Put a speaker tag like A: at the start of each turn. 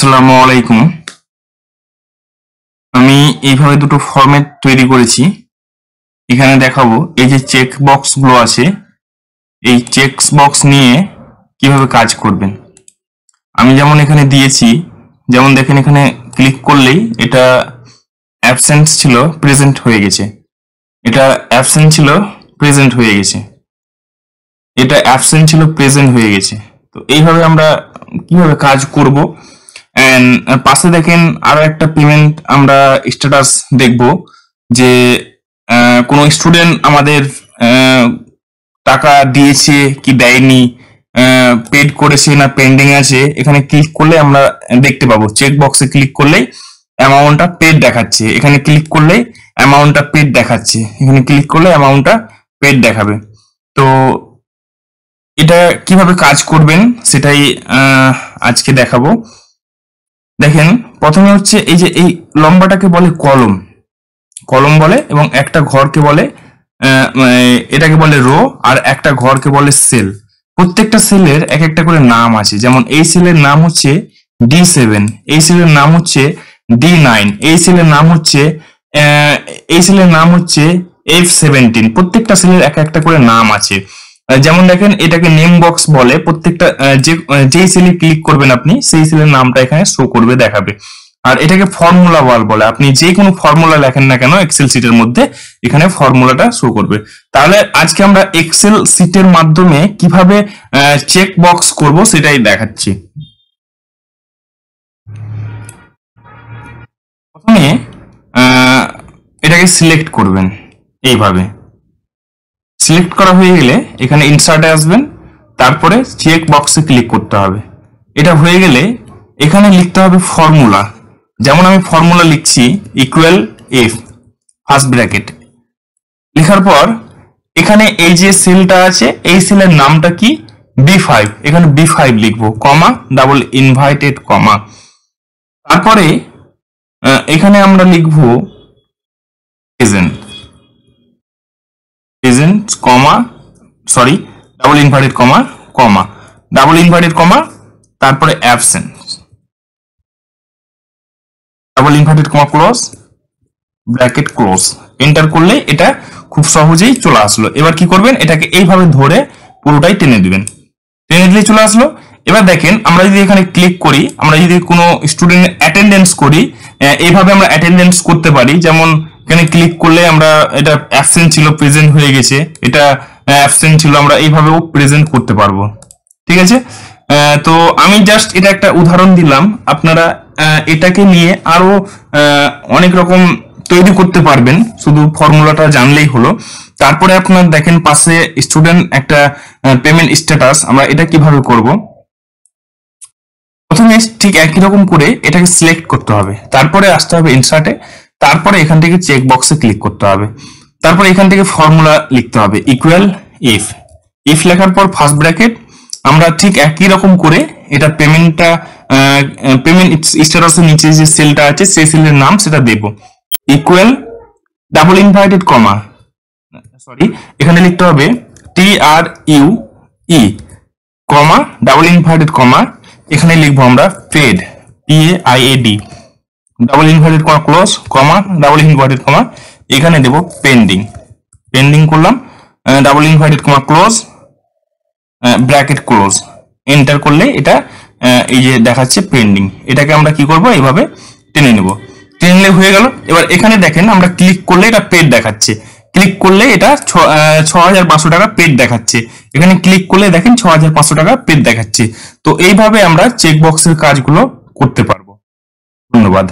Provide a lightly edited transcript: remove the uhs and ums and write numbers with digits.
A: আসসালামু আলাইকুম। আমি এইভাবে দুটো ফরম্যাট তৈরি করেছি। এখানে দেখাবো এই যে চেক বক্স গুলো আছে, এই চেক বক্স নিয়ে কিভাবে কাজ করবেন। আমি যেমন এখানে দিয়েছি, যেমন দেখেন এখানে ক্লিক করলেই এটা অ্যাবসেন্ট ছিল প্রেজেন্ট হয়ে গেছে, এটা অ্যাবসেন্ট ছিল প্রেজেন্ট হয়ে গেছে, এটা অ্যাবসেন্ট ছিল প্রেজেন্ট হয়ে গেছে। তো এইভাবে আমরা কিভাবে কাজ করব। এন্ড পাশে দেখেন আরো একটা পেমেন্ট আমরা স্ট্যাটাস দেখব যে কোনো স্টুডেন্ট আমাদের টাকা দিয়েছে কি দেয়নি, পেড করেছে না পেন্ডিং আছে, এখানে ক্লিক করলে আমরা দেখতে পাবো। চেক বক্সে ক্লিক করলেই অ্যামাউন্টটা পেড দেখাচ্ছে, এখানে ক্লিক করলেই অ্যামাউন্টটা পেড দেখাচ্ছে, এখানে ক্লিক করলে অ্যামাউন্টটা পেড দেখাবে। তো এটা কিভাবে কাজ করবেন সেটাই আজকে দেখাবো। দেখেন প্রথমে হচ্ছে এই যে এই লম্বাটাকে বলে কলম, কলম বলে, এবং একটা ঘরকে বলে এটাকে বলে রো, আর একটা ঘরকে বলে সেল। প্রত্যেকটা সেলের এক একটা করে নাম আছে, যেমন এই সেলের নাম হচ্ছে D7, এই সেলের নাম হচ্ছে D9, এই সেলের নাম হচ্ছে F17। প্রত্যেকটা সেলের এক একটা করে নাম আছে। যেমন দেখেন এটাকে নেম বক্স বলে, প্রত্যেকটা যেই সেলে ক্লিক করবেন আপনি সেই সেলের নামটা এখানে শো করবে, দেখাবে। আর এটাকে ফর্মুলা ওয়াল বলে, আপনি যে কোনো ফর্মুলা লেখেন না কেন এক্সেল শিটের মধ্যে এখানে ফর্মুলাটা শো করবে। তাহলে আজকে আমরা এক্সেল শিটের মাধ্যমে কিভাবে চেক বক্স করব সেটাই দেখাচ্ছি। প্রথমে এটাকে সিলেক্ট করবেন, এইভাবে সিলেক্ট করা হয়ে গেলে এখানে ইনসার্টে আসবেন, তারপরে চেক বক্সে ক্লিক করতে হবে। এটা হয়ে গেলে এখানে লিখতে হবে ফর্মুলা। যেমন আমি ফর্মুলা লিখছি ইকুয়াল এফ ফার্স্ট ব্র্যাকেট, লেখার পর এখানে এই যে সেলটা আছে এই সেলের নামটা কি B5, এখানে B5 লিখবো, কমা ডাবল ইনভার্টেড কমা। তারপরে এখানে আমরা লিখবো present, present comma sorry double inverted comma comma double inverted comma, তারপরে absent double inverted comma close bracket close. Enter করলে এটা খুব সহজেই চলে আসলো। এবার কি করবেন, এটাকে এইভাবে ধরে পুরোটাই টেনে দিবেন, টেনে দিলে চলে আসলো। এবার দেখেন আমরা যদি এখানে ক্লিক করি, আমরা যদি কোনো স্টুডেন্টের অ্যাটেন্ডেন্স করি, এইভাবে আমরা অ্যাটেন্ডেন্স করতে পারি। যেমন এখানে ক্লিক করলে আমরা এটা অ্যাবসেন্ট ছিল প্রেজেন্ট হয়ে গেছে, এটা অ্যাবসেন্ট ছিল, আমরা এইভাবেও প্রেজেন্ট করতে পারবো। ঠিক আছে, তো আমি জাস্ট এটা একটা উদাহরণ দিলাম, আপনারা এটাকে নিয়ে আরো অনেক রকম তৈরি করতে পারবেন, শুধু ফর্মুলাটা জানলেই হলো। তারপরে আপনার দেখেন পাশে স্টুডেন্ট একটা পেমেন্ট স্ট্যাটাস, আমরা এটা কিভাবে করব। প্রথমে ঠিক একই রকম করে এটাকে সিলেক্ট করতে হবে, তারপরে আসতে হবে ইনসার্টে, তারপরে এখান থেকে চেক বক্সে ক্লিক করতে হবে, তারপরে এখান থেকে ফর্মুলা লিখতে হবে ইকুয়াল ইফ, ইফ লেখার পর ফার্স্ট ব্র্যাকেট। আমরা ঠিক একই রকম করে এটা পেমেন্ট স্ট্যাটাসের নিচে যে সেলটা আছে সেই সেলের নাম সেটা দেব, equal double inverted comma sorry এখানে লিখতে হবে TRUE comma double inverted comma, এখানে লিখবো আমরা paid PAIAD double inverted comma close comma double inverted comma, এখানে দেব পেন্ডিং, পেন্ডিং করলাম double inverted comma close bracket close. Enter করলে এটা এই যে দেখাচ্ছে পেন্ডিং, এটাকে আমরা কি করব এইভাবে টেনে নেব, টেনে নিলে হয়ে গেল। এবার এখানে দেখেন আমরা ক্লিক করলে এটা পেড দেখাচ্ছে, ক্লিক করলে এটা 6500 টাকা পেড দেখাচ্ছে, এখানে ক্লিক করলে দেখেন 6500 টাকা পেড দেখাচ্ছে। তো এইভাবে আমরা চেক বক্সের কাজগুলো করতে পারবো। ধন্যবাদ।